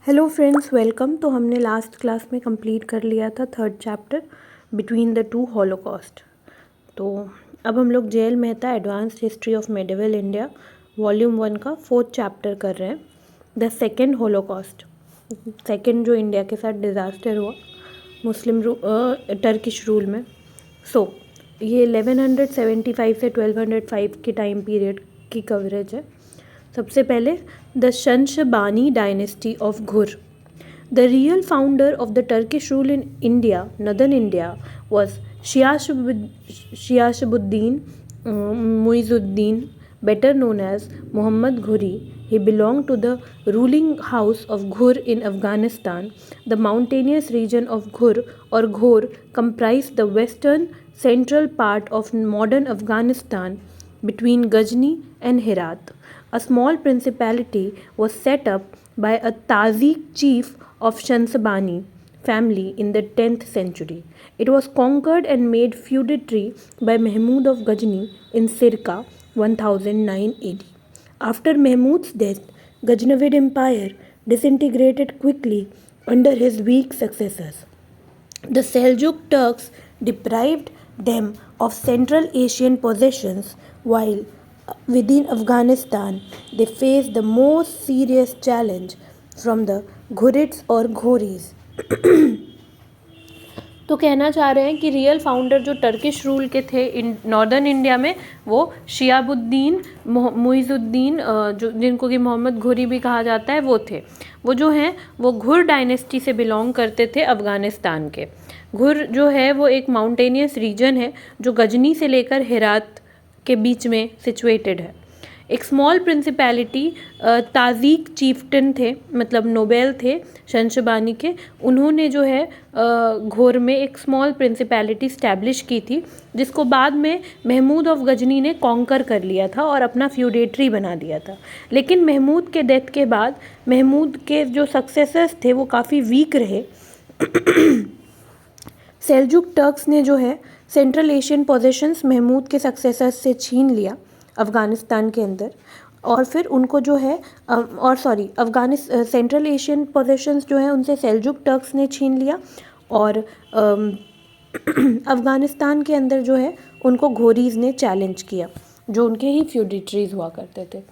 Hello friends, welcome. तो हमने last class में कंप्लीट कर लिया था third chapter between the to Holocaust. तो अब हम लोग J L Mehta advanced history of medieval India volume 1 का फोर्थ चैप्टर कर रहे हैं, द सेकेंड हॉलोकॉस्ट। सेकेंड जो इंडिया के साथ डिज़ास्टर हुआ मुस्लिम टर्किश रूल में। ये 1175 से 1205 के टाइम पीरियड की कवरेज है। सबसे पहले द शंशबानी डायनेस्टी ऑफ घुर। The real founder of the Turkish rule in India, northern India, was Shiashabuddin Muizuddin, better known as Muhammad Ghuri. He belonged to the ruling house of Ghur in Afghanistan. The mountainous region of Ghur or Ghor comprised the western central part of modern Afghanistan between Ghazni and Herat. A small principality was set up by a Tazik chief of Shansabani family in the 10th century. It was conquered and made feudatory by Mahmud of Ghazni in circa 1009 AD. After Mahmud's death, Ghaznavid Empire disintegrated quickly under his weak successors. The Seljuk Turks deprived them of Central Asian possessions, while within Afghanistan they faced the most serious challenge from the Ghurids or Ghoris. तो कहना चाह रहे हैं कि real founder जो Turkish rule के थे northern India में, वो शियाबुद्दीन मुइजुद्दीन, जो जिनको कि मोहम्मद घुरी भी कहा जाता है, वो थे। वो जो हैं वो घुर डायनेस्टी से बिलोंग करते थे अफ़गानिस्तान के। घुर जो है वो एक माउंटेनियस रीजन है जो गजनी से लेकर हेरात के बीच में सिचुएटेड है। एक स्मॉल प्रिंसिपैलिटी, ताजीक चीफ्टन थे, मतलब नोबेल थे शंशबानी के। उन्होंने जो है घोर में एक स्मॉल प्रिंसिपैलिटी स्टैब्लिश की थी, जिसको बाद में महमूद ऑफ गजनी ने कॉन्कर कर लिया था और अपना फ्यूडेटरी बना दिया था। लेकिन महमूद के डेथ के बाद महमूद के जो सक्सेसर्स थे वो काफ़ी वीक रहे। सेल्जुक टर्क्स ने जो है सेंट्रल एशियन पोजेशंस महमूद के सक्सेसर्स से छीन लिया अफ़गानिस्तान के अंदर, और फिर उनको जो है सेंट्रल एशियन पोजेशंस जो है उनसे सेल्जुक टर्क्स ने छीन लिया, और अफ़गानिस्तान के अंदर जो है उनको घोरीज ने चैलेंज किया, जो उनके ही फ्यूडिटरीज हुआ करते थे।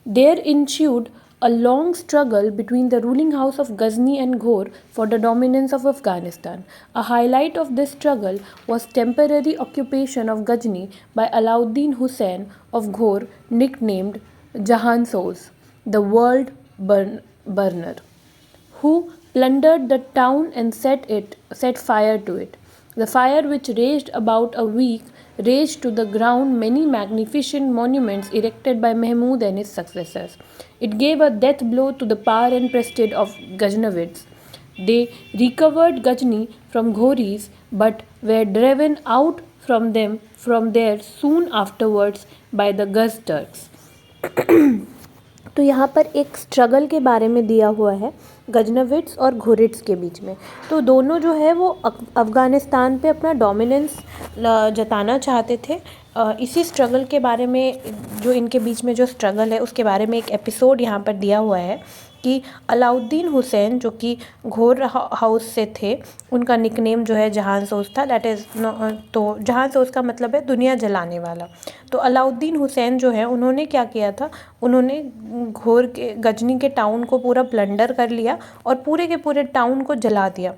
There ensued a long struggle between the ruling house of Ghazni and Ghor for the dominance of Afghanistan. A highlight of this struggle was temporary occupation of Ghazni by Alauddin Hussain of Ghor, nicknamed Jahan Soz, the world burner, who plundered the town and set fire to it. The fire, which raged about a week, razed to the ground many magnificent monuments erected by Mahmud and his successors. It gave a death blow to the power and prestige of Ghaznavids. They recovered Ghazni from Ghoris, but were driven out from there soon afterwards by the Ghaz Turks. तो यहाँ पर एक struggle के बारे में दिया हुआ है गजनविड्स और घुरिड्स के बीच में। तो दोनों जो है वो अफ़गानिस्तान पे अपना डोमिनेंस जताना चाहते थे। इसी स्ट्रगल के बारे में, जो इनके बीच में जो स्ट्रगल है उसके बारे में एक एपिसोड यहाँ पर दिया हुआ है कि अलाउद्दीन हुसैन, जो कि घोर हाउस से थे, उनका निकनेम जो है जहान सोज था। दैट इज़ तो जहान सोज का मतलब है दुनिया जलाने वाला। तो अलाउद्दीन हुसैन जो है उन्होंने क्या किया था, उन्होंने घोर के गजनी के टाउन को पूरा प्लंडर कर लिया और पूरे के पूरे टाउन को जला दिया।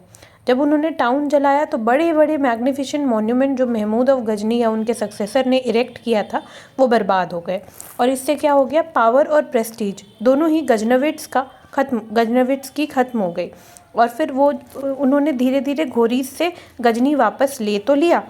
जब उन्होंने टाउन जलाया तो बड़े बड़े मैग्निफिसेंट मॉन्यूमेंट जो महमूद ऑफ गजनी या उनके सक्सेसर ने इरेक्ट किया था वो बर्बाद हो गए। और इससे क्या हो गया, पावर और प्रेस्टीज दोनों ही गजनविड्स की ख़त्म हो गई। और फिर वो उन्होंने धीरे धीरे घोरीज से गजनी वापस ले तो लिया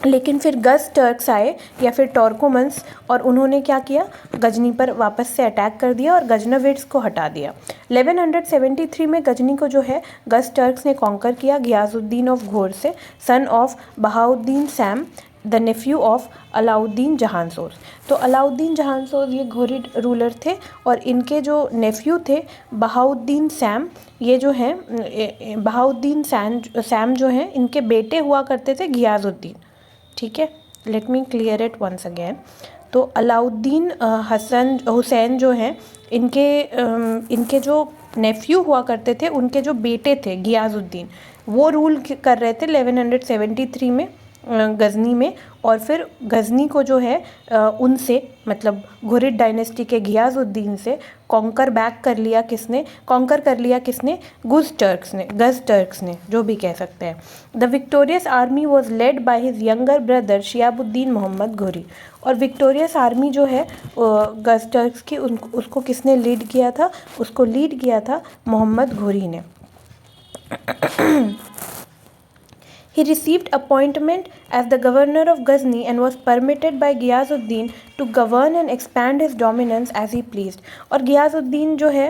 लेकिन फिर गज टर्क्स आए या फिर टॉर्कोमन्स, और उन्होंने क्या किया, गजनी पर वापस से अटैक कर दिया और गजनविड्स को हटा दिया। 1173 में गजनी को जो है गज टर्क्स ने कॉन्कर किया गियाजुद्दीन ऑफ घोर से, son of Bahauddin Sam, the nephew of Alauddin Jahansoz. तो अलाउद्दीन जहानसोज ये घोरिड रूलर थे और इनके जो नेफ्यू थे बहाउद्दीन सैम, ये जो हैं बहाउद्दीन सैम जो हैं इनके बेटे हुआ करते थे गियाजुद्दीन। ठीक है, let me clear it once again. तो अलाउद्दीन हसन हुसैन जो हैं इनके जो नेफ्यू हुआ करते थे, उनके जो बेटे थे गियाजुद्दीन, वो रूल कर रहे थे 1173 में गज़नी में। और फिर गज़नी को जो है उनसे मतलब घुरिद डायनेस्टी के गियाजुद्दीन से कॉन्कर कर लिया किसने? गज़ टर्क्स ने, जो भी कह सकते हैं। The victorious army was led by his younger brother Shihabuddin Muhammad Ghori. और विक्टोरियस आर्मी जो है गज़ टर्क्स की उसको किसने लीड किया था? उसको लीड किया था मोहम्मद घोरी ने। He received appointment as the governor of Ghazni and was permitted by Ghiyazuddin to govern and expand his dominance as he pleased. और गियाजुद्दीन जो है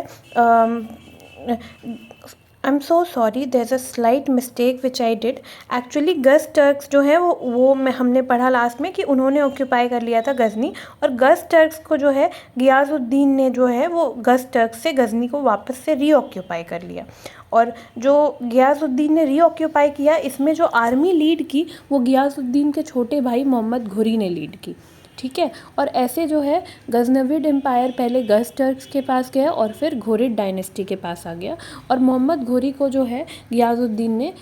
I am so sorry, there is a slight mistake which I did. Actually Ghuzz Turks जो है वो हमने पढ़ा last में कि उन्होंने ऑक्यूपाई कर लिया था गज़नी, और गज़ टर्क्स को जो है गियाजुद्दीन ने जो है वो गज़ टर्क्स से गज़नी को वापस से रीऑक्यूपाई कर लिया। और जो गियाजुद्दीन ने रीऑक्यूपाई किया, इसमें जो आर्मी लीड की वो गियाजुद्दीन के छोटे भाई मोहम्मद घुरी ने लीड की, ठीक है। और ऐसे जो है गज़नविद एम्पायर पहले गज़ टर्क्स के पास गया और फिर घुरिद डायनेस्टी के पास आ गया, और मोहम्मद घुरी को जो है गियाजुद्दीन ने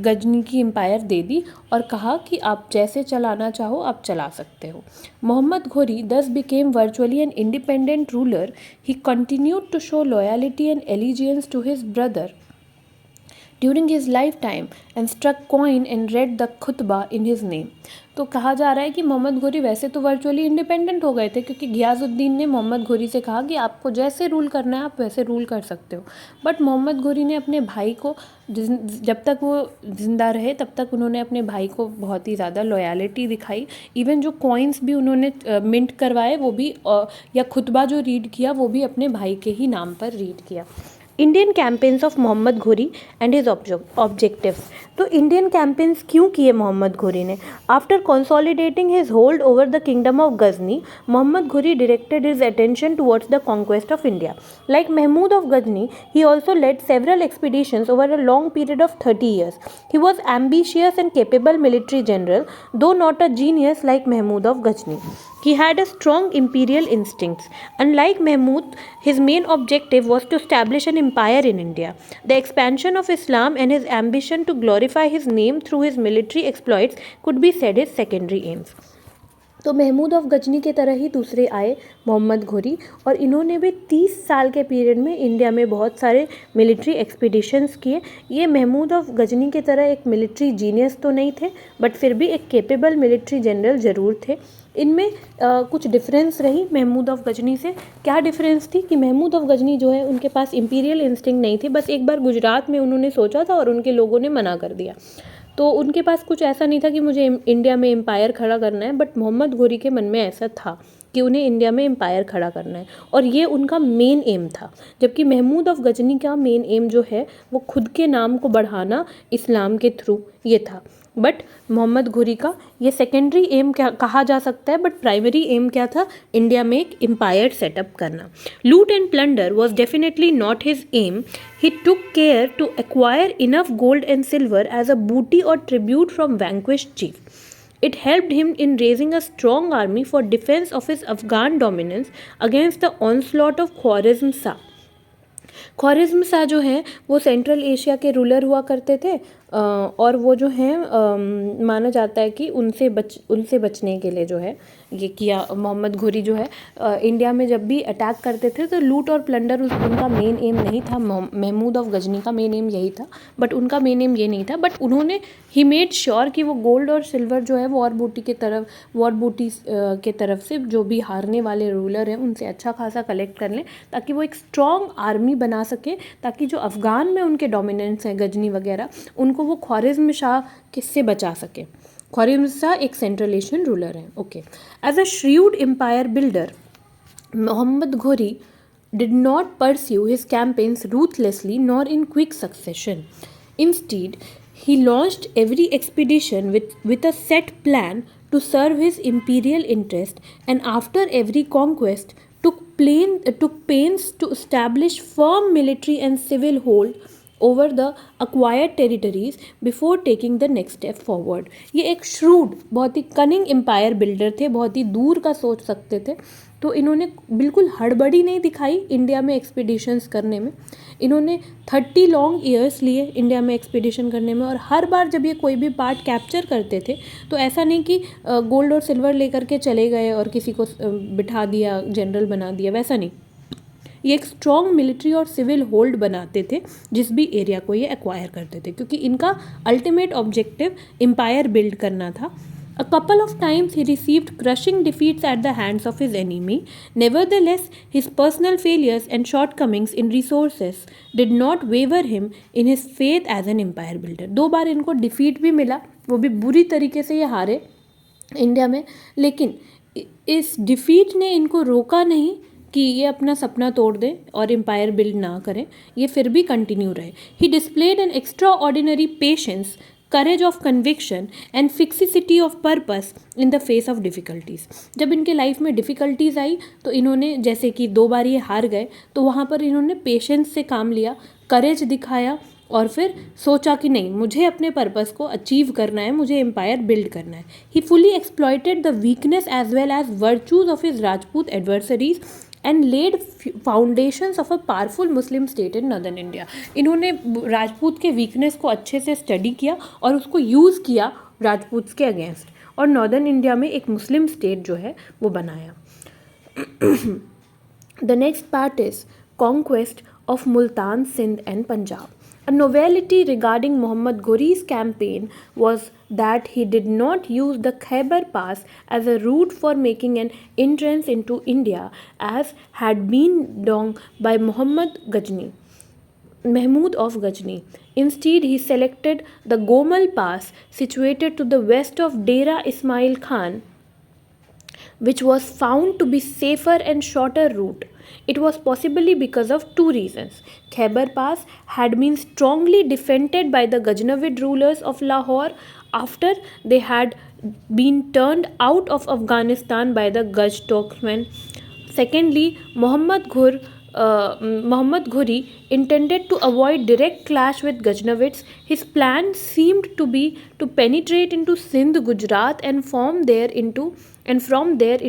गजनी की एम्पायर दे दी और कहा कि आप जैसे चलाना चाहो आप चला सकते हो। Muhammad Ghuri thus became virtually an independent ruler. He continued to show loyalty and allegiance to his brother during his lifetime and struck coin and read the khutbah in his name। तो कहा जा रहा है कि मोहम्मद घुरी वैसे तो वर्चुअली इंडिपेंडेंट हो गए थे, क्योंकि गियाजुद्दीन ने मोहम्मद घुरी से कहा कि आपको जैसे रूल करना है आप वैसे रूल कर सकते हो। बट मोहम्मद घुरी ने अपने भाई को, जब तक वो ज़िंदा रहे तब तक उन्होंने अपने भाई को बहुत ही ज़्यादा लॉयल्टी दिखाई। इवन जो कॉइन्स भी उन्होंने मिंट करवाए वो भी, या खुतबा जो रीड किया वो भी अपने भाई के ही नाम पर रीड किया। Indian campaigns of Muhammad Ghuri and his objectives. तो इंडियन कैंपेन्स क्यों किए मोहम्मद घुरी ने? After consolidating his hold over the kingdom of Ghazni, Muhammad Ghuri directed his attention towards the conquest of India. Like Mahmud of Ghazni, he also led several expeditions over a long period of 30 years. He was ambitious and capable military general, though not a genius like Mahmud of Ghazni. He had a strong imperial instincts. Unlike Mahmud, his main objective was to establish an empire in India. The expansion of Islam and his ambition to glorify his name through his military exploits could be said his secondary aims. तो Mahmood of Ghazni के तरह ही दूसरे आए मोहम्मद घुरी, और इन्होंने भी 30 साल के पीरियड में इंडिया में बहुत सारे मिलिट्री एक्सपीडिशंस किए। ये महमूद ऑफ गजनी के तरह एक मिलिट्री जीनियस तो नहीं थे, बट फिर भी एक केपेबल मिलिट्री जनरल ज़रूर थे। इनमें कुछ डिफरेंस रही महमूद ऑफ गजनी से। क्या डिफरेंस थी कि महमूद ऑफ गजनी जो है उनके पास इंपीरियल इंस्टिंक्ट नहीं थी। बस एक बार गुजरात में उन्होंने सोचा था और उनके लोगों ने मना कर दिया, तो उनके पास कुछ ऐसा नहीं था कि मुझे इंडिया में एम्पायर खड़ा करना है। बट मोहम्मद घुरी के मन में ऐसा था कि उन्हें इंडिया में एम्पायर खड़ा करना है, और ये उनका मेन एम था। जबकि महमूद ऑफ गजनी का मेन एम जो है वो खुद के नाम को बढ़ाना इस्लाम के थ्रू ये था। बट मोहम्मद घुरी का ये सेकेंडरी एम क्या कहा जा सकता है, बट प्राइमरी एम क्या था? इंडिया में एक एम्पायर सेटअप करना। Loot and plunder was definitely not his aim. He took care to acquire enough gold and silver as a booty or tribute from vanquished chief. It helped him in raising a strong army for defense of his Afghan dominance against the onslaught of Khwarizm Shah। Khwarizm Shah जो हैं वो central Asia के ruler हुआ करते थे, और वो जो हैं माना जाता है कि उनसे बचने के लिए जो है ये किया मोहम्मद घुरी जो है इंडिया में जब भी अटैक करते थे तो लूट और प्लंडर उनका मेन एम नहीं था। महमूद ऑफ गजनी का मेन एम यही था, बट उनका मेन एम ये नहीं था। बट उन्होंने ही मेड श्योर कि वो गोल्ड और सिल्वर जो है वॉर बूटी के तरफ से जो भी हारने वाले रूलर हैं उनसे अच्छा खासा कलेक्ट कर लें, ताकि वो एक स्ट्रॉन्ग आर्मी बना सके, ताकि जो अफ़गान में उनके डोमिनेंस हैं गजनी वगैरह उनको वो ख्वारिज़्म शाह किससे बचा सके। ख्वारिज़्म शाह एक सेंट्रल एशियन रूलर हैं। Okay, as a shrewd empire builder, Muhammad Ghuri did not pursue his campaigns ruthlessly nor in quick succession. Instead, he launched every expedition with a set plan to serve his imperial interest, and after every conquest took pains to establish firm military and civil hold over the acquired territories before taking the next step forward. ये एक shrewd, बहुत ही cunning empire builder थे, बहुत ही दूर का सोच सकते थे. तो इन्होंने बिल्कुल हड़बड़ी नहीं दिखाई इंडिया में एक्सपीडिशंस करने में. इन्होंने 30 लॉन्ग ईयर्स लिए इंडिया में एक्सपीडिशन करने में, और हर बार जब ये कोई भी पार्ट कैप्चर करते थे तो ऐसा नहीं कि गोल्ड और सिल्वर लेकर के चले गए और किसी को बिठा दिया, जनरल बना दिया, वैसा नहीं. ये एक स्ट्रॉन्ग मिलिट्री और सिविल होल्ड बनाते थे जिस भी एरिया को ये एक्वायर करते थे, क्योंकि इनका अल्टीमेट ऑब्जेक्टिव एम्पायर बिल्ड करना था. A couple of times he received crushing defeats at the hands of his enemy. Nevertheless, his personal failures and shortcomings in resources did not waver him in his faith as an empire builder. 2 बार इनको defeat भी मिला, वो भी बुरी तरीके से ये हारे इंडिया में, लेकिन इस डिफीट ने इनको रोका नहीं कि ये अपना सपना तोड़ दें और एम्पायर बिल्ड ना करें. ये फिर भी कंटिन्यू रहे. He displayed an extraordinary patience, courage of conviction and fixity of purpose in the face of difficulties. जब इनके लाइफ में डिफ़िकल्टीज़ आई तो इन्होंने, जैसे कि 2 बार ये हार गए, तो वहाँ पर इन्होंने पेशेंस से काम लिया, करेज दिखाया और फिर सोचा कि नहीं, मुझे अपने पर्पस को अचीव करना है, मुझे एम्पायर बिल्ड करना है. He fully exploited the weakness as well as virtues of his Rajput adversaries and laid foundations of a powerful Muslim state in northern India. इन्होंने राजपूत के वीकनेस को अच्छे से स्टडी किया और उसको यूज़ किया राजपूत के अगेंस्ट, और नॉर्दर्न इंडिया में एक मुस्लिम स्टेट जो है वो बनाया. The next part is conquest of Multan, Sindh and Punjab. A novelty regarding Muhammad Ghori's campaign was that he did not use the Khyber Pass as a route for making an entrance into India, as had been done by Mahmud of Ghazni. Instead, he selected the Gomal Pass, situated to the west of Dera Ismail Khan, which was found to be safer and shorter route. It was possibly because of 2 reasons. Khyber Pass had been strongly defended by the Ghaznavid rulers of Lahore after they had been turned out of Afghanistan by the Gaj Turkmen. Secondly, Muhammad Ghori intended to avoid direct clash with Ghaznavids. His plan seemed to be to penetrate into Sindh, Gujarat, and from there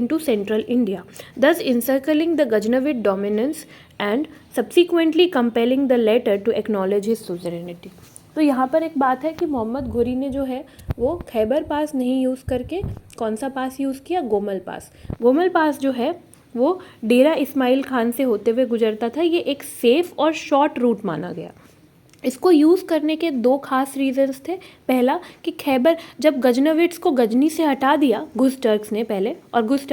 into central India, thus encircling the Ghaznavid dominance and subsequently compelling the latter to acknowledge his suzerainty. तो यहाँ पर एक बात है कि मोहम्मद घोरी ने जो है वो खैबर पास नहीं यूज़ करके कौन सा पास यूज़ किया? गोमल पास. गोमल पास जो है वो डेरा इस्माइल खान से होते हुए गुजरता था. ये एक सेफ़ और शॉर्ट रूट माना गया. इसको यूज़ करने के 2 खास रीजंस थे. पहला कि खैबर, जब गजनविड्स को गजनी से हटा दिया गुज टर्क्स ने पहले, और गुज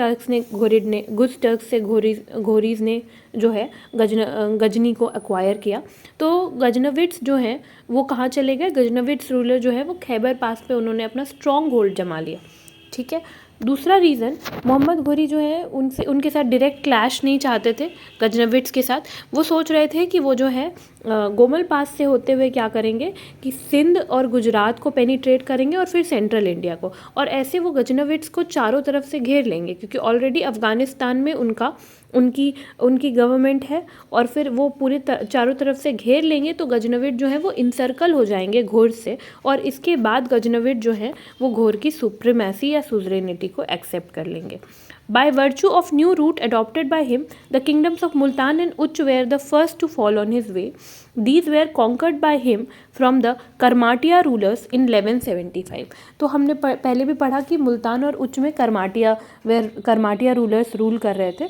टर्क्स से घोरीज ने जो है गजनी को एक्वायर किया, तो गजनविड्स जो हैं वो कहाँ चले गए? गजनविड्स रूलर जो है वो खैबर पास पे उन्होंने अपना स्ट्रॉन्ग होल्ड जमा लिया. ठीक है. दूसरा रीज़न, मोहम्मद घोरी जो है उनके साथ डायरेक्ट क्लैश नहीं चाहते थे गजनविड्स के साथ. वो सोच रहे थे कि वो जो है गोमल पास से होते हुए क्या करेंगे कि सिंध और गुजरात को पेनिट्रेट करेंगे और फिर सेंट्रल इंडिया को, और ऐसे वो गजनविड्स को चारों तरफ से घेर लेंगे, क्योंकि ऑलरेडी अफ़गानिस्तान में उनकी गवर्नमेंट है, और फिर वो पूरे चारों तरफ से घेर लेंगे तो गजनविड जो है वो इंसर्कल हो जाएंगे घोर से, और इसके बाद गजनविड जो है वो घोर की सुप्रीमेसी या सुजरेनिटी को एक्सेप्ट कर लेंगे. By virtue of new route adopted by him, the kingdoms of Multan and Uch were the first to fall on his way. These were conquered by him from the Karmatia rulers in 1175. तो हमने पहले भी पढ़ा कि मुल्तान और उच में कर्माटिया rulers rule कर रहे थे.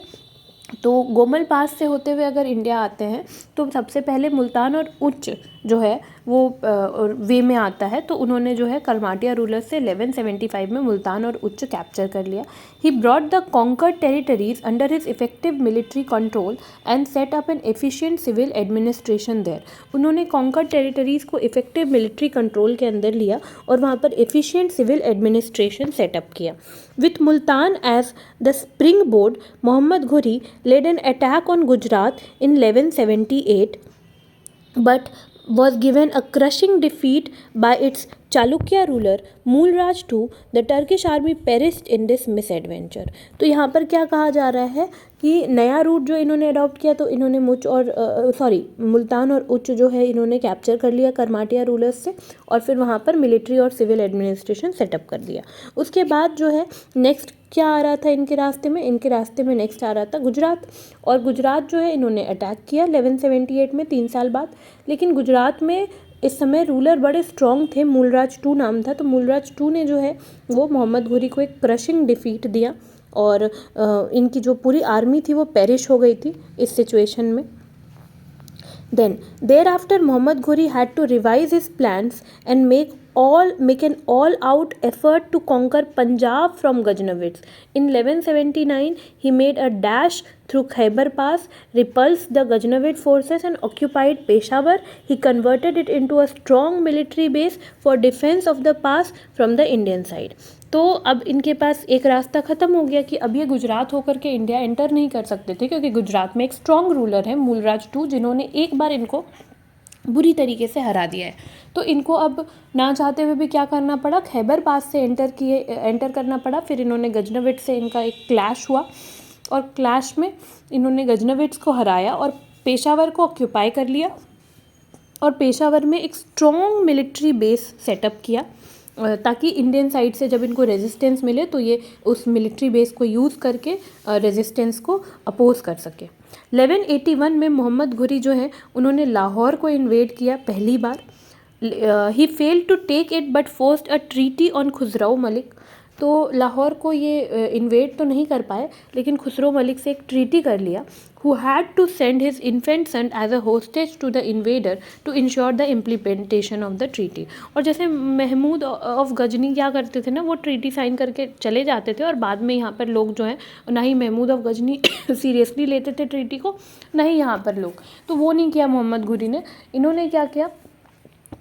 तो गोमल पास से होते हुए अगर इंडिया आते हैं तो सबसे पहले मुल्तान और उच्च जो है वो वे में आता है, तो उन्होंने जो है कर्माटिया रूलर से 1175 में मुल्तान और उच्च कैप्चर कर लिया. He brought the conquered territories under his effective military control and set up an efficient civil administration there. उन्होंने कॉन्कर्ड टेरिटरीज को इफेक्टिव मिलिट्री कंट्रोल के अंदर लिया और वहाँ पर एफिशिएंट सिविल एडमिनिस्ट्रेशन सेटअप किया. With Multan as the spring board, Muhammad Ghori led an attack on Gujarat in 1178, but was given a crushing defeat by its Chalukya ruler Mulraj II, the Turkish army perished in this misadventure. तो यहाँ पर क्या कहा जा रहा है कि नया रूट जो इन्होंने अडॉप्ट किया, तो इन्होंने मुल्तान और उच्च जो है इन्होंने कैप्चर कर लिया करमाटिया रूलर्स से, और फिर वहाँ पर मिलिट्री और सिविल एडमिनिस्ट्रेशन सेटअप कर दिया। उसके बाद जो है नेक्स्ट क्या आ रहा था इनके रास्ते में, नेक्स्ट आ रहा था गुजरात। और गुजरात जो है इन्होंने अटैक किया 1178 में, 3 साल बाद। लेकिन गुजरात में इस समय रूलर बड़े स्ट्रॉन्ग थे, मूलराज II नाम था। तो मूलराज II ने जो है वो मोहम्मद घोरी को एक क्रशिंग डिफीट दिया, और इनकी जो पूरी आर्मी थी वो पेरिश हो गई थी इस सिचुएशन में। Then, thereafter, Muhammad Ghori had to revise his plans and make an all-out effort to conquer Punjab from Ghaznavids. In 1179, he made a dash through Khyber Pass, repulsed the Ghaznavid forces and occupied Peshawar. He converted it into a strong military base for defense of the pass from the Indian side. तो अब इनके पास एक रास्ता ख़त्म हो गया कि अब ये गुजरात होकर के इंडिया एंटर नहीं कर सकते थे, क्योंकि गुजरात में एक स्ट्रॉन्ग रूलर है मूलराज II, जिन्होंने एक बार इनको बुरी तरीके से हरा दिया है। तो इनको अब ना चाहते हुए भी क्या करना पड़ा, खैबर पास से एंटर करना पड़ा। फिर इन्होंने गजनविड से इनका एक क्लैश हुआ, और क्लैश में इन्होंने गजनविड्स को हराया और पेशावर को ऑक्यूपाई कर लिया, और पेशावर में एक स्ट्रॉन्ग मिलिट्री बेस सेटअप किया, ताकि इंडियन साइड से जब इनको रेजिस्टेंस मिले तो ये उस मिलिट्री बेस को यूज़ करके रेजिस्टेंस को अपोज कर सके। 1181 में मोहम्मद घुरी जो है उन्होंने लाहौर को इन्वेड किया पहली बार। He failed to take it but forced a treaty on Khusrau Malik. तो लाहौर को ये इन्वेड तो नहीं कर पाए, लेकिन खुसरो मलिक से एक ट्रीटी कर लिया, who had to send his infant son as a hostage to the invader to ensure the implementation of the treaty। और जैसे महमूद ऑफ गजनी क्या करते थे ना, वो ट्रीटी साइन करके चले जाते थे, और बाद में यहाँ पर लोग जो हैं ना ही महमूद ऑफ गजनी सीरियसली लेते थे ट्रीटी को, ना ही यहाँ पर लोग। तो वो नहीं किया मोहम्मद घुरी ने। इन्होंने क्या किया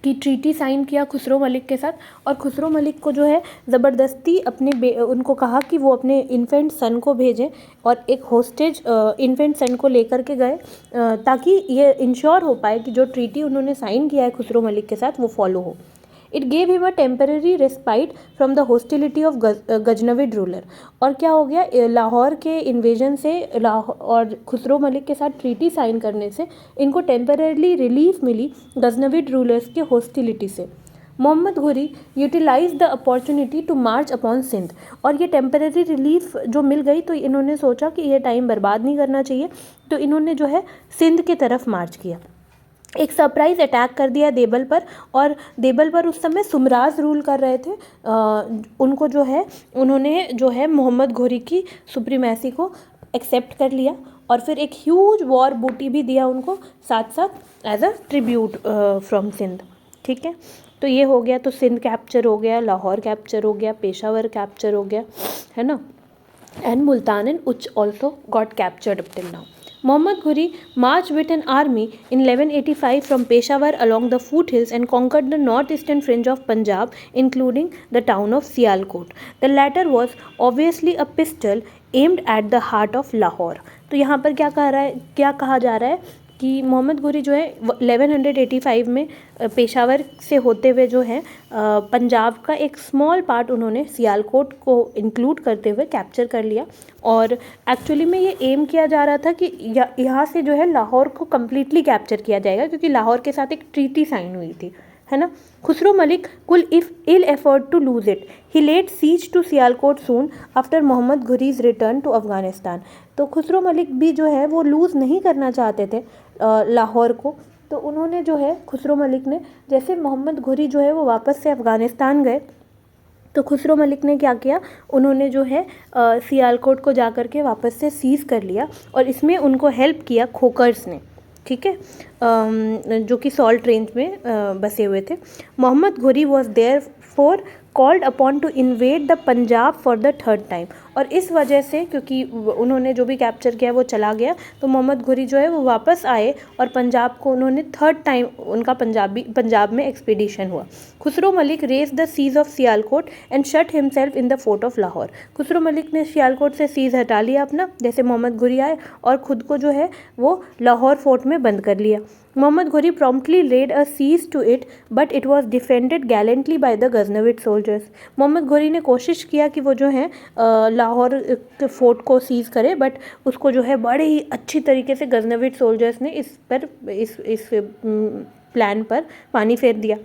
कि ट्रीटी साइन किया खुसरो मलिक के साथ, और खुसरो मलिक को जो है ज़बरदस्ती उनको कहा कि वो अपने इन्फेंट सन को भेजें, और एक होस्टेज इन्फेंट सन को लेकर के गए, ताकि ये इंश्योर हो पाए कि जो ट्रीटी उन्होंने साइन किया है खुसरो मलिक के साथ वो फॉलो हो। It gave him a temporary respite from the hostility of Ghaznavid ruler. और क्या हो गया, लाहौर के इन्वेजन से और खुसरो मलिक के साथ ट्रीटी साइन करने से इनको टेम्पररीली रिलीफ मिली गजनविड रूलर्स के हॉस्टिलिटी से। Mohammad Ghori utilise the opportunity to march upon Sindh. और ये टेम्पररी रिलीफ जो मिल गई, तो इन्होंने सोचा कि ये टाइम बर्बाद नहीं करना चाहिए, तो इन्होंने जो है सिंध की तरफ मार्च किया। एक सरप्राइज़ अटैक कर दिया देबल पर, और देबल पर उस समय सुमराज रूल कर रहे थे। उनको जो है उन्होंने जो है मोहम्मद घोरी की सुप्रीमेसी को एक्सेप्ट कर लिया, और फिर एक ह्यूज वॉर बूटी भी दिया उनको साथ साथ as a tribute from Sindh. ठीक है, तो ये हो गया, तो सिंध कैप्चर हो गया, लाहौर कैप्चर हो गया, पेशावर कैप्चर हो गया, है ना, एंड मुल्तान एंड उच्च also got captured up till now. Muhammad Ghori marched with an army in 1185 from Peshawar along the foothills and conquered the northeastern fringe of Punjab, including the town of Sialkot. The latter was obviously a pistol aimed at the heart of Lahore. तो यहाँ पर क्या कहा जा रहा है कि मोहम्मद घुरी जो है 1185 में पेशावर से होते हुए जो है पंजाब का एक स्मॉल पार्ट उन्होंने सियालकोट को इंक्लूड करते हुए कैप्चर कर लिया। और एक्चुअली में ये एम किया जा रहा था कि यहाँ से जो है लाहौर को कम्प्लीटली कैप्चर किया जाएगा, क्योंकि लाहौर के साथ एक ट्रीटी साइन हुई थी, है ना। खुसरो मलिक कुल इल effort to lose it, he laid siege to Sialkot soon after Muhammad Ghuri's return to Afghanistan. तो खुसरो मलिक भी जो है वो लूज़ नहीं करना चाहते थे लाहौर को, तो उन्होंने जो है खुसरो मलिक ने, जैसे मोहम्मद घुरी जो है वो वापस से अफ़गानिस्तान गए, तो खुसरो मलिक ने क्या किया, उन्होंने जो है सियालकोट को जा कर के वापस से सीज़ कर लिया, और इसमें उनको हेल्प किया खोकर्स ने। ठीक है, जो कि सॉल्ट रेंज में बसे हुए थे। Muhammad Ghuri was therefore called upon to invade the Punjab for the third time. और इस वजह से, क्योंकि उन्होंने जो भी कैप्चर किया वो चला गया, तो मोहम्मद घुरी जो है वो वापस आए और पंजाब को उन्होंने थर्ड टाइम उनका पंजाब में एक्सपीडिशन हुआ। Khusrau Malik raised the siege of Sialkot and shut himself in the fort of Lahore. Khusrau Malik ने सियालकोट से सीज हटा लिया अपना, जैसे मोहम्मद घुरी आए, और ख़ुद को जो है वो लाहौर फोर्ट में बंद कर लिया। Muhammad Ghori promptly laid a siege to it, but it was defended gallantly by the Ghaznavid soldiers. Mohammad घोरी ने कोशिश किया कि वो जो है लाहौर के फोर्ट को सीज़ करे, बट उसको जो है बड़े ही अच्छी तरीके से गजनविद सोल्जर्स ने इस प्लान पर पानी फेर दिया।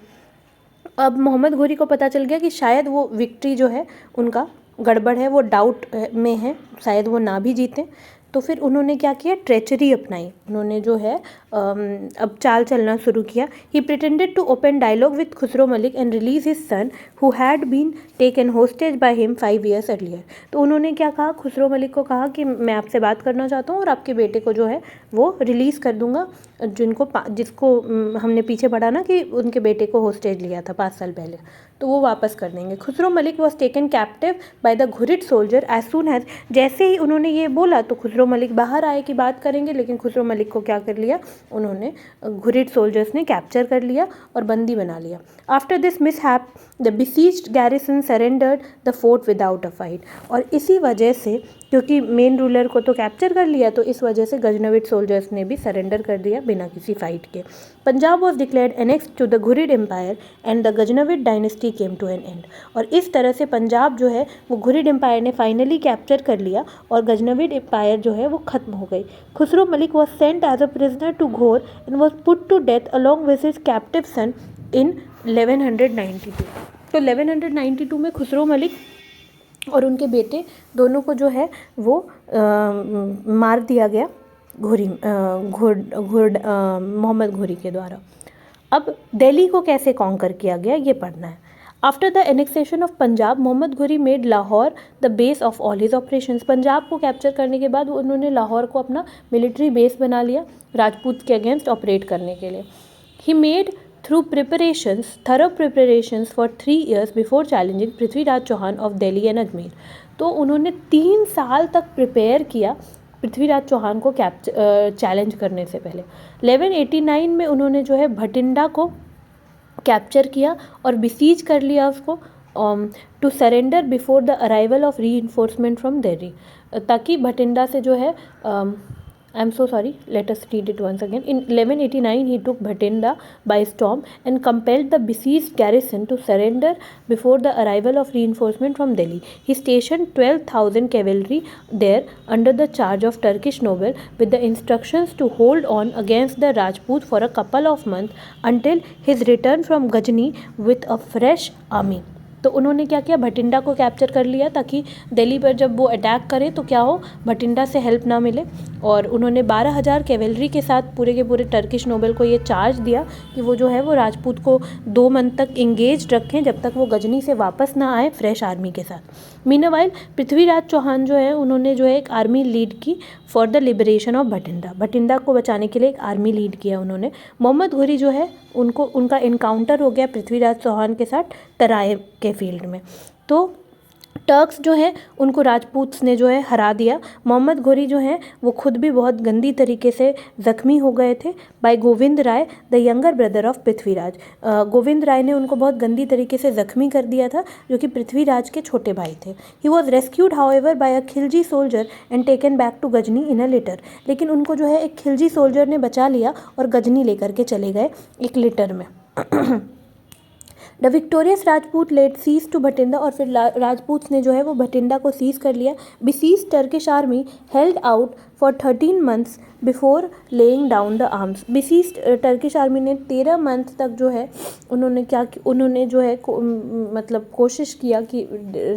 अब मोहम्मद घोरी को पता चल गया कि शायद वो विक्ट्री जो है उनका गड़बड़ है, वो डाउट में है, शायद वो ना भी जीतें। तो फिर उन्होंने क्या किया, ट्रेचरी अपनाई। उन्होंने जो है अब चाल चलना शुरू किया। He pretended to open dialogue with Khusrau Malik and release his son who had been taken hostage by him 5 years earlier. तो उन्होंने क्या कहा, खुसरो मलिक को कहा कि मैं आपसे बात करना चाहता हूँ और आपके बेटे को जो है वो रिलीज़ कर दूंगा, जिसको हमने पीछे पढ़ा ना कि उनके बेटे को होस्टेज लिया था 5 साल पहले, तो वो वापस कर देंगे। Khusrau Malik was taken captive by the Ghurid soldier as soon has, जैसे ही उन्होंने ये बोला तो खुसरो मलिक बाहर आए कि बात करेंगे, लेकिन खुसरो मलिक को क्या कर लिया, उन्होंने घुरिद सोल्जर्स ने कैप्चर कर लिया और बंदी बना लिया। After this mishap the besieged garrison surrendered the fort without a fight. और इसी वजह से, क्योंकि मेन रूलर को तो कैप्चर कर लिया, तो इस वजह से गजनविद सोल्जर्स ने भी सरेंडर कर दिया बिना किसी फाइट के। Punjab was declared annex to the Ghurid empire and the Ghaznavid dynasty came to an end. और इस तरह से पंजाब जो है वो घुरिद एम्पायर ने फाइनली कैप्चर कर लिया और गजनविद एम्पायर जो है वो ख़त्म हो गई। Khusrau Malik was sent as a prisoner to Ghor and was put to death along with his captive son in 1192। तो 1192 में खुसरो मलिक और उनके बेटे दोनों को जो है वो मार दिया गया मोहम्मद घोरी के द्वारा। अब दिल्ली को कैसे कॉन्कर किया गया ये पढ़ना है। After the annexation of Punjab, Muhammad Ghori made Lahore the base of all his operations. Punjab को कैप्चर करने के बाद उन्होंने लाहौर को अपना मिलिट्री बेस बना लिया राजपूत के अगेंस्ट ऑपरेट करने के लिए। He made through thorough preparations for 3 years before challenging Prithviraj Chauhan of Delhi and Ajmer. तो उन्होंने 3 साल तक प्रिपेयर किया पृथ्वीराज चौहान को चैलेंज करने से पहले। 1189 में उन्होंने जो है भटिंडा को कैप्चर किया और बिसीज कर लिया उसको to surrender before the arrival of reinforcement from Delhi, ताकि भटिंडा से जो है I'm so sorry, let us read it once again. In 1189, he took Bhatinda by storm and compelled the besieged garrison to surrender before the arrival of reinforcement from Delhi. He stationed 12,000 cavalry there under the charge of Turkish noble with the instructions to hold on against the Rajput for a couple of months until his return from Ghazni with a fresh army. तो उन्होंने क्या किया, भटिंडा को capture कर लिया ताकि दिल्ली पर जब वो अटैक करे तो क्या हो, भटिंडा से हेल्प ना मिले। और उन्होंने 12,000 कैवेलरी के साथ पूरे के पूरे टर्किश नोबल को ये चार्ज दिया कि वो जो है वो राजपूत को 2 मंथ तक इंगेज रखें जब तक वो गजनी से वापस ना आए फ्रेश आर्मी के साथ। मीनवाइल पृथ्वीराज चौहान जो है उन्होंने जो है एक आर्मी लीड की for the liberation of Bathinda. Bathinda को बचाने के लिए एक आर्मी लीड किया उन्होंने। मोहम्मद घोरी जो है उनका इनकाउंटर हो गया पृथ्वीराज चौहान के साथ तराए के फील्ड में। तो टर्क्स जो है उनको राजपूत ने जो है हरा दिया। मोहम्मद घोरी जो हैं वो खुद भी बहुत गंदी तरीके से ज़ख्मी हो गए थे by Govind Rai the younger brother of Prithviraj. Govind Rai ने उनको बहुत गंदी तरीके से ज़ख्मी कर दिया था, जो कि पृथ्वीराज के छोटे भाई थे। He was rescued however by a Khalji soldier and taken back to Ghazni in a litter. लेकिन उनको जो है एक खिलजी सोल्जर ने बचा लिया और गजनी लेकर के चले गए एक लिटर में। The victorious Rajput laid siege to Bathinda, और फिर राजपूत ने जो है वो भटिंडा को सीज कर लिया। Besieged Turkish army held out for 13 months before laying down the arms. Besieged Turkish army ने 13 मंथ तक जो है उन्होंने जो है मतलब कोशिश किया कि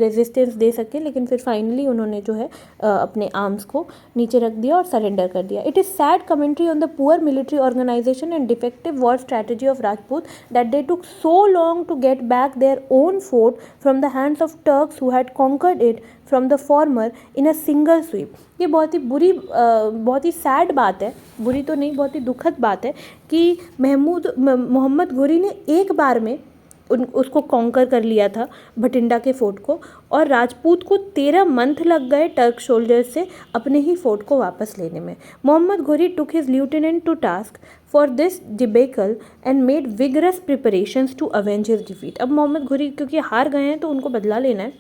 रेजिस्टेंस दे सके, लेकिन फिर फाइनली उन्होंने जो है अपने आर्म्स को नीचे रख दिया और सरेंडर कर दिया। It is sad commentary on the poor military organisation and defective war strategy of Rajput that they took so long to get back their own fort from the hands of Turks who had conquered it from the former in a single sweep. ये बहुत ही sad बात है, बुरी तो नहीं, बहुत ही दुखद बात है कि मोहम्मद घोरी ने एक बार में उसको कॉन्कर कर लिया था, भटिंडा के फोर्ट को, और राजपूत को 13 मंथ लग गए टर्क सोल्जर्स से अपने ही फोर्ट को वापस लेने में। मोहम्मद घोरी took his lieutenant to task for this debacle and made vigorous preparations to avenge his defeat। अब मोहम्मद घोरी क्योंकि हार गए हैं तो उनको बदला लेना है,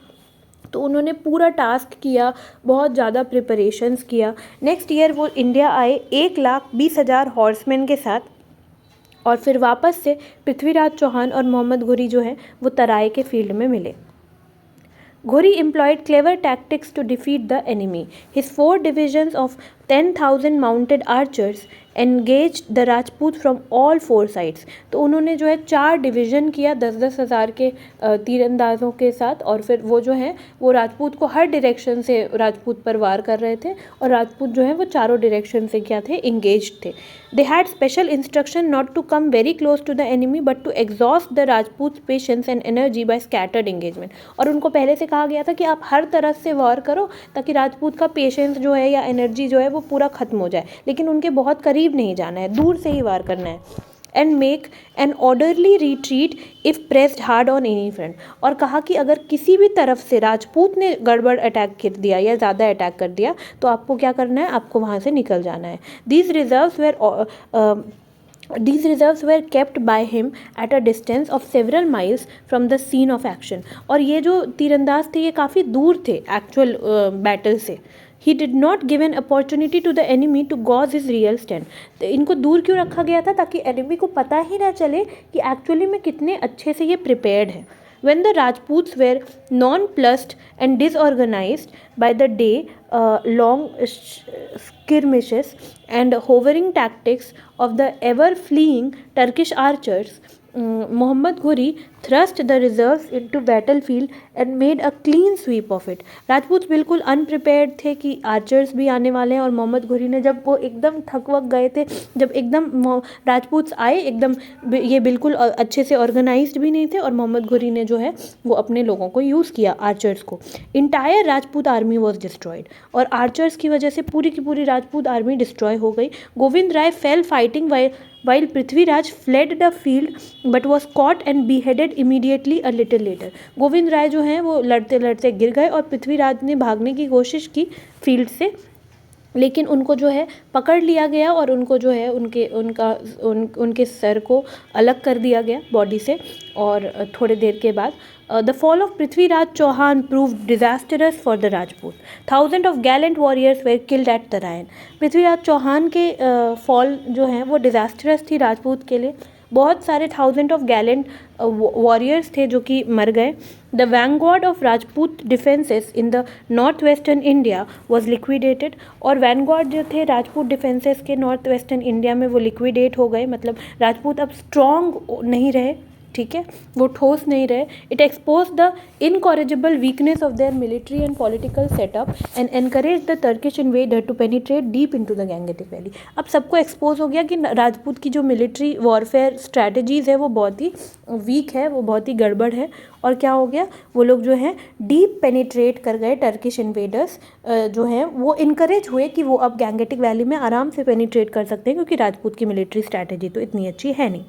तो उन्होंने पूरा टास्क किया, बहुत ज़्यादा प्रिपरेशंस किया। नेक्स्ट ईयर वो इंडिया आए 1,20,000 हॉर्समैन के साथ, और फिर वापस से पृथ्वीराज चौहान और मोहम्मद घोरी जो है वो तराई के फील्ड में मिले। Ghori employed clever tactics to defeat the enemy. His 4 divisions of 10,000 mounted archers engaged the Rajput from all 4 sides। तो उन्होंने जो है 4 डिवीज़न किया 10-10 हज़ार के तीरंदाजों के साथ, और फिर वो जो है वो राजपूत को हर डायरेक्शन से राजपूत पर वार कर रहे थे, और राजपूत जो है वो चारों डायरेक्शन से क्या थे, इंगेज थे। They had special instruction not to come very close to the enemy but to exhaust the Rajputs' patience and energy by scattered engagement। और उनको पहले से कहा गया था कि आप हर तरफ से वार करो ताकि राजपूत का पेशेंस जो है या एनर्जी जो है वो पूरा ख़त्म हो जाए, लेकिन उनके बहुत करीब नहीं जाना है, दूर से ही वार करना है। And make an orderly retreat if pressed hard on any front. और कहा कि अगर किसी भी तरफ से राजपूत ने गड़बड़ अटैक कर दिया या ज़्यादा अटैक कर दिया तो आपको क्या करना है, आपको वहाँ से निकल जाना है। These reserves were kept by him at a distance of several miles from the scene of action। और ये जो तीरंदाज थे ये काफ़ी दूर थे एक्चुअल बैटल से। He did not give an opportunity to the enemy to gauge his real stand। तो इनको दूर क्यों रखा गया था, ताकि एनिमी को पता ही ना चले कि एक्चुअली में कितने अच्छे से ये प्रिपेयर्ड है। When the Rajputs were nonplussed and disorganized by the day-long skirmishes and hovering tactics of the ever-fleeing Turkish archers, Muhammad Ghori thrust the reserves into battlefield and made a clean sweep of it। Rajput बिल्कुल अनप्रिपेयर्ड थे कि archers भी आने वाले हैं, और मोहम्मद घोरी ने जब वो एकदम थक वक गए थे, जब एकदम राजपूत आए एकदम, ये बिल्कुल अच्छे से ऑर्गेनाइज्ड भी नहीं थे, और मोहम्मद घोरी ने जो है वो अपने लोगों को यूज़ किया, आर्चर्स को। Entire Rajput army was destroyed, और आर्चर्स की वजह से पूरी की पूरी राजपूत आर्मी डिस्ट्रॉय हो गई। Govind Rai fell fighting while Prithviraj fled the field but was caught and beheaded immediately a little later। Govind Rai जो हैं वो लड़ते लड़ते गिर गए, और पृथ्वीराज ने भागने की कोशिश की फील्ड से, लेकिन उनको जो है पकड़ लिया गया, और उनको जो है उनके सर को अलग कर दिया गया बॉडी से। और थोड़े देर के बाद the fall of Prithviraj Chauhan proved disastrous for the Rajput. Thousand of gallant warriors were killed at Tarain. Prithviraj Chauhan के फॉल जो हैं वो डिजास्टरस थी राजपूत के लिए। बहुत सारे थाउजेंड ऑफ गैलेंट वॉरियर्स थे जो कि मर गए। The Vanguard of Rajput defences in the north western India was liquidated. और वैनगार्ड जो थे राजपूत डिफेंसेस के नॉर्थ वेस्टर्न इंडिया में, वो लिक्विडेट हो गए, मतलब राजपूत अब स्ट्रॉन्ग नहीं रहे, ठीक है, वो ठोस नहीं रहे। It exposed the incorrigible weakness of their military and political setup and encouraged the Turkish invader to penetrate deep into the Gangetic valley. अब सबको एक्सपोज हो गया कि राजपूत की जो मिलिट्री वॉरफेयर स्ट्रैटेजीज़ है वो बहुत ही वीक है, वो बहुत ही गड़बड़ है। और क्या हो गया, वो लोग जो हैं डीप पेनिट्रेट कर गए, टर्किश इन्वेडर्स जो हैं वो इनकरेज हुए कि वो अब गैंगेटिक वैली में आराम से पेनिट्रेट कर सकते हैं, क्योंकि राजपूत की मिलिट्री स्ट्रैटेजी तो इतनी अच्छी है नहीं।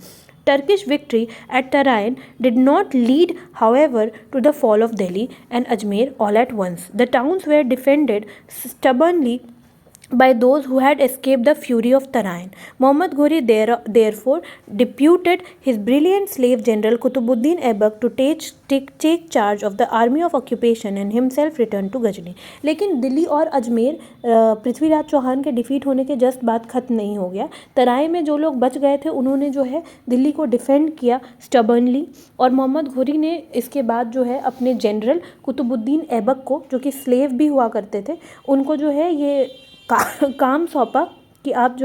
Turkish victory at Tarain did not lead, however, to the fall of Delhi and Ajmer all at once। The towns were defended stubbornly by those who had escaped the fury of Tarain। Muhammad Ghori therefore deputed his brilliant slave general Qutbuddin Aibak to take charge of the army of occupation and himself return to Ghazni। लेकिन दिल्ली और अजमेर पृथ्वीराज चौहान के defeat होने के just बाद ख़त्म नहीं हो गया। तराई में जो लोग बच गए थे उन्होंने जो है दिल्ली को डिफेंड किया स्टबर्नली, और मोहम्मद घोरी ने इसके बाद जो है अपने जनरल कुतुबुद्दीन ऐबक को, जो कि स्लेव भी हुआ करते थे, उनको जो है ये काम सौंपा कि आप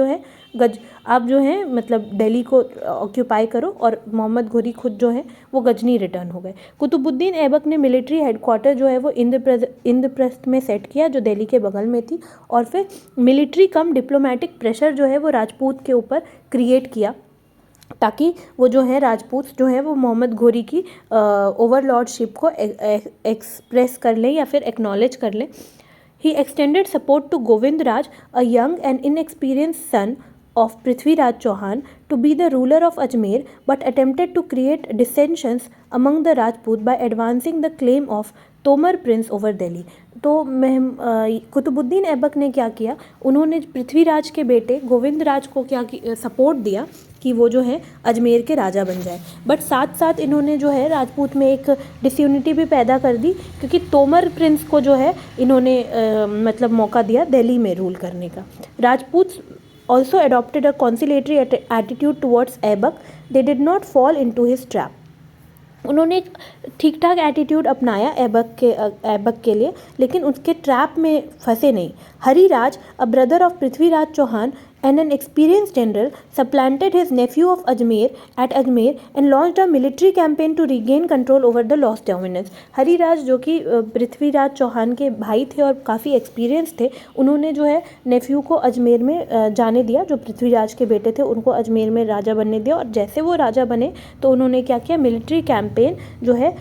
जो है मतलब दिल्ली को ऑक्यूपाई करो, और मोहम्मद घोरी खुद जो है वो गजनी रिटर्न हो गए। कुतुबुद्दीन ऐबक ने मिलिट्री हेडक्वार्टर जो है वो इंद्रप्रस्थ में सेट किया, जो दिल्ली के बगल में थी, और फिर मिलिट्री कम डिप्लोमेटिक प्रेशर जो है वो राजपूत के ऊपर क्रिएट किया, ताकि वो जो है राजपूत जो है वो मोहम्मद घोरी की ओवरलॉर्डशिप को एक्सप्रेस कर लें या फिर एक्नॉलेज कर लें। He extended support to Govind Raj, a young and inexperienced son of Prithviraj Chauhan to be the ruler of Ajmer, but attempted to create dissensions among the Rajput by advancing the claim of Tomar Prince over Delhi. तो कुतुबुद्दीन ऐबक ने क्या किया, उन्होंने पृथ्वीराज के बेटे गोविंदराज को support दिया कि वो जो है अजमेर के राजा बन जाए, बट साथ साथ इन्होंने जो है राजपूत में एक डिसयूनिटी भी पैदा कर दी, क्योंकि तोमर प्रिंस को जो है इन्होंने मतलब मौका दिया दिल्ली में रूल करने का। Rajput also adopted a conciliatory attitude towards Aibak, they did not fall into his trap। उन्होंने एक ठीक ठाक एटीट्यूड अपनाया ऐबक के लिए, लेकिन उसके ट्रैप में फंसे नहीं। Hariraj, a brother of Prithviraj Chauhan and an experienced general, supplanted his nephew of Ajmer at Ajmer and launched a military campaign to regain control over the lost dominance। Hariraj जो कि पृथ्वीराज चौहान के भाई थे और काफ़ी एक्सपीरियंस थे, उन्होंने जो है नेफ्यू को अजमेर में जाने दिया, जो पृथ्वीराज के बेटे थे उनको अजमेर में राजा बनने दिया, और जैसे वो राजा बने तो उन्होंने क्या किया, मिलिट्री कैंपेन जो है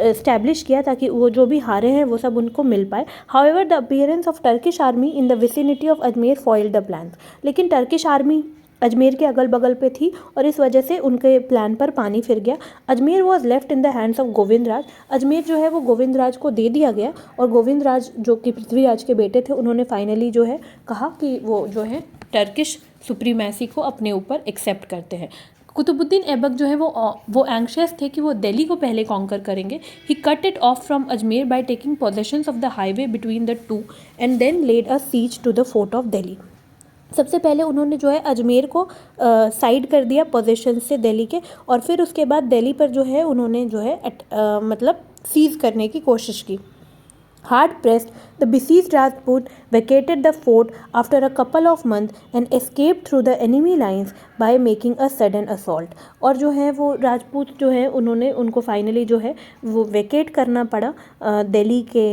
इस्टेब्लिश किया ताकि वो जो भी हारे हैं वो सब उनको मिल पाए। However the appearance of Turkish army in the vicinity of Ajmer foiled the plans. लेकिन टर्किश आर्मी अजमेर के अगल बगल पे थी और इस वजह से उनके प्लान पर पानी फिर गया। Ajmer was left in the hands of Govindraj. Ajmer जो है वो गोविंदराज को दे दिया गया, और गोविंदराज जो कि पृथ्वीराज के बेटे थे उन्होंने फाइनली जो है कहा कि वो जो है टर्किश सुप्रीमेसी को अपने ऊपर एक्सेप्ट करते हैं। कुतुबुद्दीन ऐबक जो है वो एंग्शियस थे कि वो दिल्ली को पहले कॉन्कर करेंगे। He cut it off from Ajmer by taking possessions of the highway between the two and then laid a siege to the fort of Delhi. सबसे पहले उन्होंने जो है अजमेर को साइड कर दिया पोजीशन से दिल्ली के, और फिर उसके बाद दिल्ली पर जो है उन्होंने जो है मतलब सीज करने की कोशिश की। Hard pressed, the besieged Rajput vacated the fort after a couple of months and escaped through the enemy lines by making a sudden assault। और जो है वो राजपूत जो है उनको फाइनली जो है वो वेकेट करना पड़ा दिल्ली के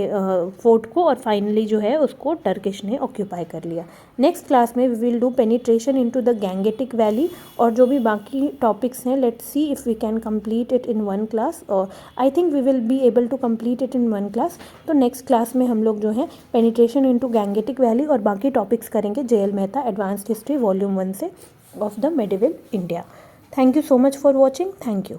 फोर्ट को, और फाइनली जो है उसको टर्किश ने ऑक्यूपाई कर लिया। नेक्स्ट क्लास में we will do penetration into the Gangetic valley, और जो भी बाकी टॉपिक्स हैं let's see if we can complete it in one class, और I think we will be able to complete it in one class. तो next class में हम लोग जो है पेनिट्रेशन इनटू गैंगेटिक वैली और बाकी टॉपिक्स करेंगे जे.एल. मेहता एडवांस्ड हिस्ट्री वॉल्यूम 1 से of the medieval India. Thank you so much for watching. Thank you.